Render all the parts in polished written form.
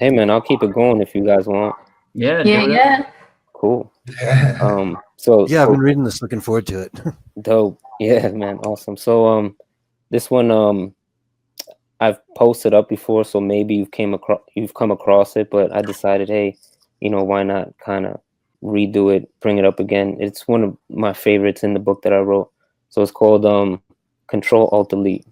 Hey man, I'll keep it going if you guys want. Yeah, Yeah, yeah. Cool. Yeah. So Yeah, I've been reading this, looking forward to it. dope. Yeah, man, awesome. So this one I've posted up before, so maybe you've come across it, but I decided, hey, why not kind of redo it, bring it up again. It's one of my favorites in the book that I wrote. So it's called Control Alt Delete.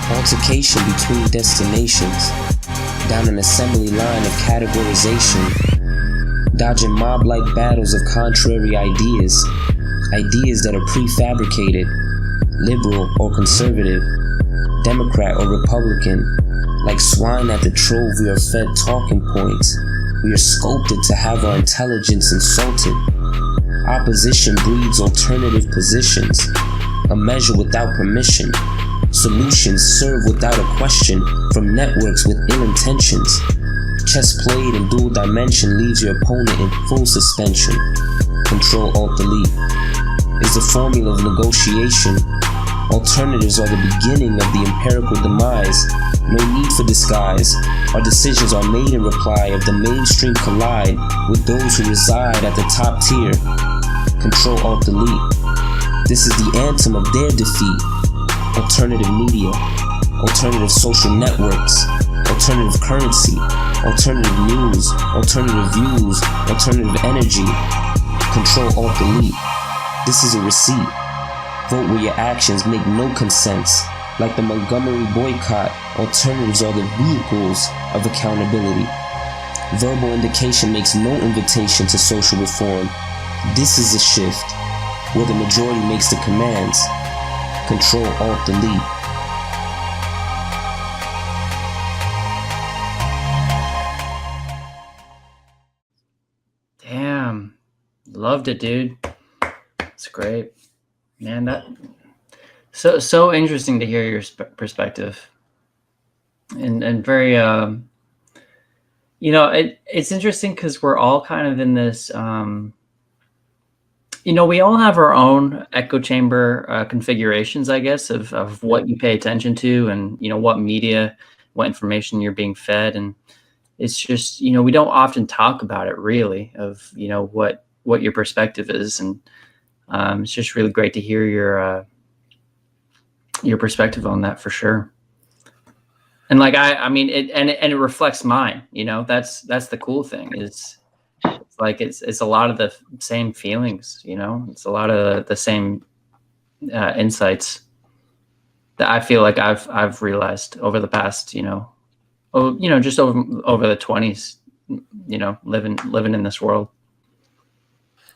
Altercation between destinations, down an assembly line of categorization, dodging mob-like battles of contrary ideas that are prefabricated, liberal or conservative, Democrat or Republican. Like swine at the trove, we are fed talking points. We are sculpted to have our intelligence insulted. Opposition breeds alternative positions, a measure without permission. Solutions serve without a question from networks with ill intentions. Chess played in dual dimension leaves your opponent in full suspension. Control Alt Delete is the formula of negotiation. Alternatives are the beginning of the empirical demise. No need for disguise. Our decisions are made in reply of the mainstream collide with those who reside at the top tier. Control Alt Delete. This is the anthem of their defeat. Alternative media, alternative social networks, alternative currency, alternative news, alternative views, alternative energy. Control Alt Delete. This is a receipt. Vote where your actions make no consents. Like the Montgomery boycott, alternatives are the vehicles of accountability. Verbal indication makes no invitation to social reform. This is a shift, where the majority makes the commands. Control Alt Delete. Damn, loved it, dude. It's great, man. That so interesting to hear your perspective, and very it's interesting because we're all kind of in this. We all have our own echo chamber configurations, I guess, of what you pay attention to and, what media, what information you're being fed. And it's just, we don't often talk about it really of, what your perspective is. And it's just really great to hear your perspective on that for sure. And like, it reflects mine, that's the cool thing is, like it's a lot of the same feelings, it's a lot of the same insights that I feel like I've realized over the past, just over the 20s, living in this world.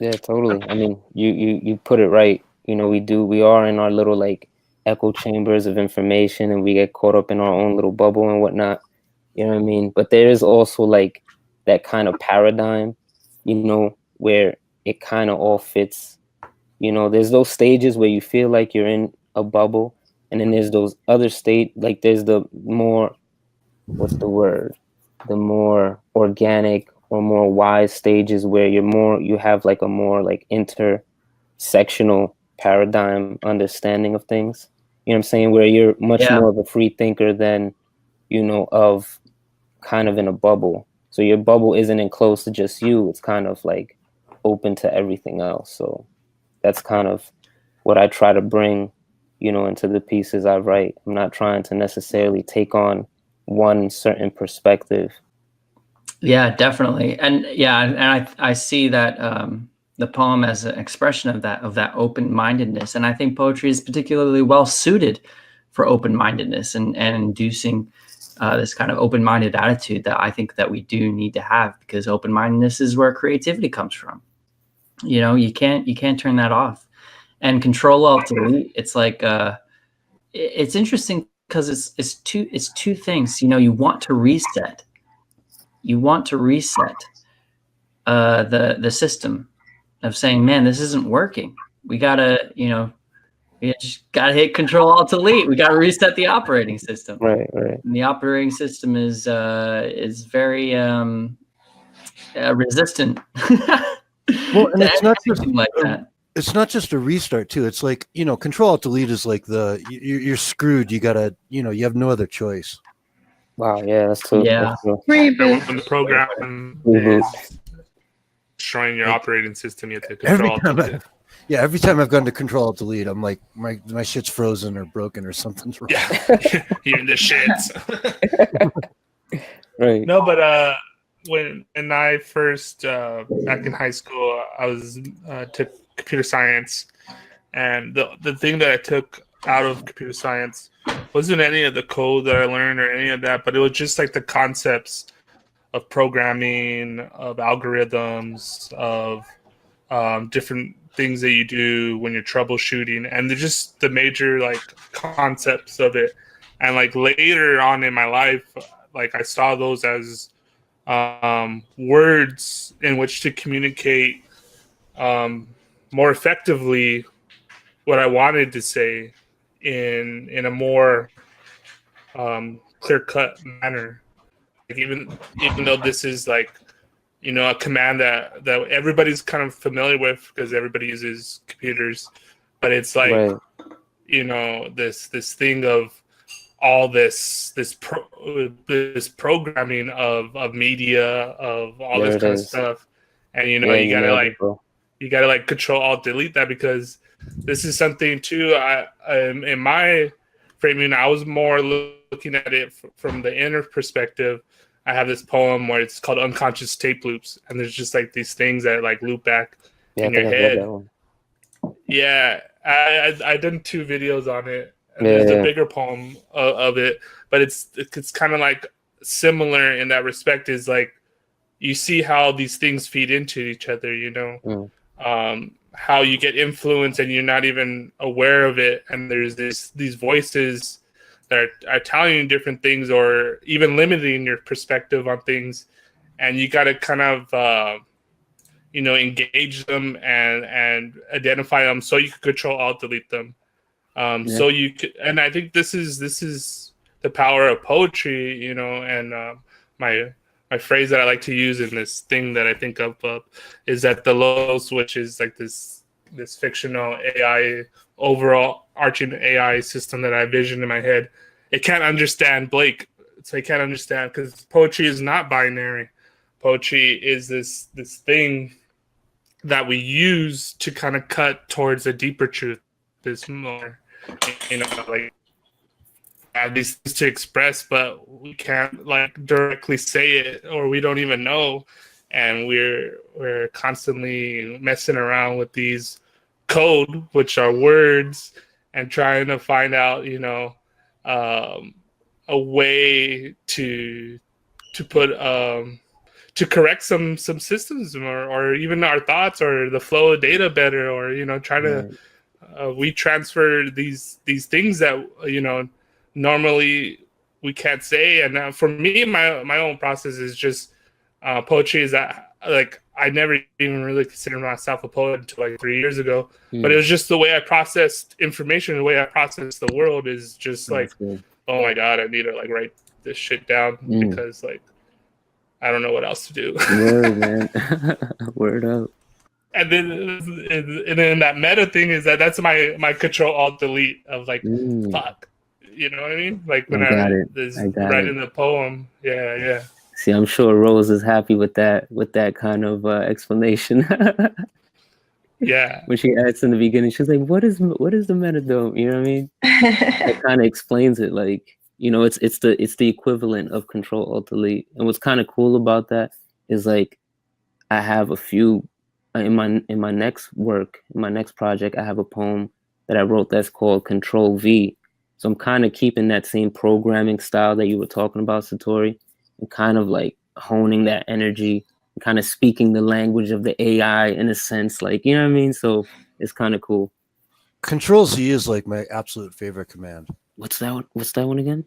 Yeah, totally. I mean, you put it right. We are in our little like echo chambers of information, and we get caught up in our own little bubble and whatnot. You know what I mean? But there is also like that kind of paradigm, where it kind of all fits. There's those stages where you feel like you're in a bubble, and then there's those other like there's the more, what's the word? The more organic or more wise stages where you have like a more like intersectional paradigm understanding of things. You know what I'm saying? Where you're much more of a free thinker than, of kind of in a bubble. So your bubble isn't enclosed to just you. It's kind of like open to everything else. So that's kind of what I try to bring, into the pieces I write. I'm not trying to necessarily take on one certain perspective. Yeah, definitely. And I see that the poem as an expression of that open-mindedness. And I think poetry is particularly well suited for open-mindedness and inducing this kind of open-minded attitude that I think that we do need to have, because open-mindedness is where creativity comes from. You can't turn that off. And Control Alt Delete, it's like it's interesting because it's two things. You want to reset. You want to reset the system of saying, man, this isn't working. we gotta, we just gotta hit Control Alt Delete. We gotta reset the operating system. Right, right. And the operating system is very resistant. Well, and it's not just like that. It's not just a restart too. It's like, Control Alt Delete is like you're screwed. You gotta, you have no other choice. Wow, yeah, that's true. Yeah. That's true. When the program is destroying your operating system, you have to Control Alt Delete. Every time I've gone to Control Alt Delete, I'm like, my shit's frozen or broken or something's wrong. Yeah, you're in the shits. Right. No, but when I first back in high school, I was took computer science, and the thing that I took out of computer science wasn't any of the code that I learned or any of that, but it was just like the concepts of programming, of algorithms, of different things that you do when you're troubleshooting, and they're just the major like concepts of it. And like later on in my life, like I saw those as words in which to communicate more effectively what I wanted to say in a more clear-cut manner. Like even though this is like, a command that everybody's kind of familiar with because everybody uses computers, but it's like, right. This thing of all this programming of media, of all this kind of stuff, and you gotta like Control Alt Delete that, because this is something too. I in my framing, I was more looking at it from the inner perspective. I have this poem where it's called Unconscious Tape Loops, and there's just like these things that like loop back in your head. Yeah, I done 2 videos on it. And there's a bigger poem of it, but it's kind of like similar in that respect. Is like you see how these things feed into each other. How you get influence and you're not even aware of it, and there's these voices that are telling you different things or even limiting your perspective on things, and you got to kind of engage them and identify them so you can Control Alt Delete them. So you could, and I think this is the power of poetry, and my phrase that I like to use in this thing that I think of is that the Logos, which is like this fictional AI, overall arching AI system that I envision in my head, it can't understand Blake. So it can't understand, because poetry is not binary. Poetry is this thing that we use to kind of cut towards a deeper truth. This more, like have these things to express, but we can't like directly say it, or we don't even know, and we're constantly messing around with these code, which are words, and trying to find out, a way to put to correct some systems, or even our thoughts or the flow of data better, or try to we transfer these things that normally we can't say. And for me, my own process is just poetry is that, like, I never even really considered myself a poet until like 3 years ago. But it was just the way I processed information, the way I processed the world is just like, oh my God, I need to like write this shit down because like I don't know what else to do. Word, man. Word up. And then that meta thing is that's my Control Alt Delete of like fuck. You know what I mean? Like when I writing the poem. Yeah. See, I'm sure Rose is happy with that kind of explanation. Yeah. When she asked in the beginning, she's like, what is the metadome? You know what I mean? It kind of explains it. Like, it's the equivalent of Control Alt Delete. And what's kind of cool about that is like I have a few in my next work, in my next project, I have a poem that I wrote that's called Control V. So I'm kind of keeping that same programming style that you were talking about, Satori, and kind of like honing that energy, and kind of speaking the language of the AI in a sense, like, you know what I mean? So it's kind of cool. Control Z is like my absolute favorite command. What's that one again?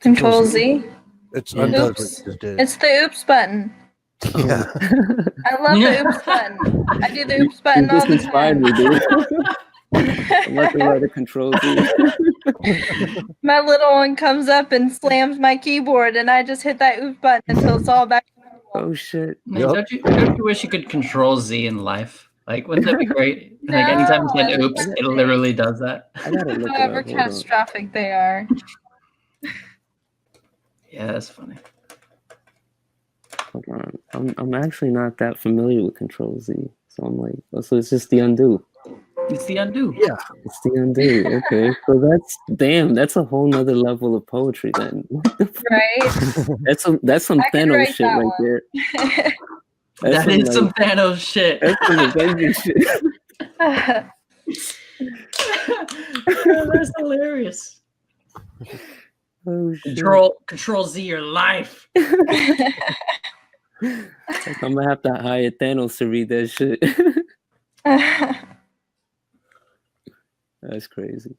Control Z. It's oops. It's the oops button. Yeah. I love the oops button. I do the oops button all the time. Me, dude. I'm about to write a control Z. My little one comes up and slams my keyboard, and I just hit that oops button until it's all back. Oh shit. Man, Yep. don't you wish you could control Z in life? Like, wouldn't that be great? Like, anytime you No, say oops, it literally does that. I gotta look it However up. Hold on. catastrophic they are. Yeah, that's funny. Hold on. I'm actually not that familiar with Control Z. So I'm like, oh, so it's just the undo. It's the undo. Yeah. It's the undo. Okay. So that's a whole nother level of poetry then. Right? That's some I could Thanos write shit that right one. there. That is some Thanos shit. That's some Avengers shit. Oh, that's hilarious. Oh shit. Control Z your life. Like, I'm gonna have to hire Thanos to read that shit. That's crazy.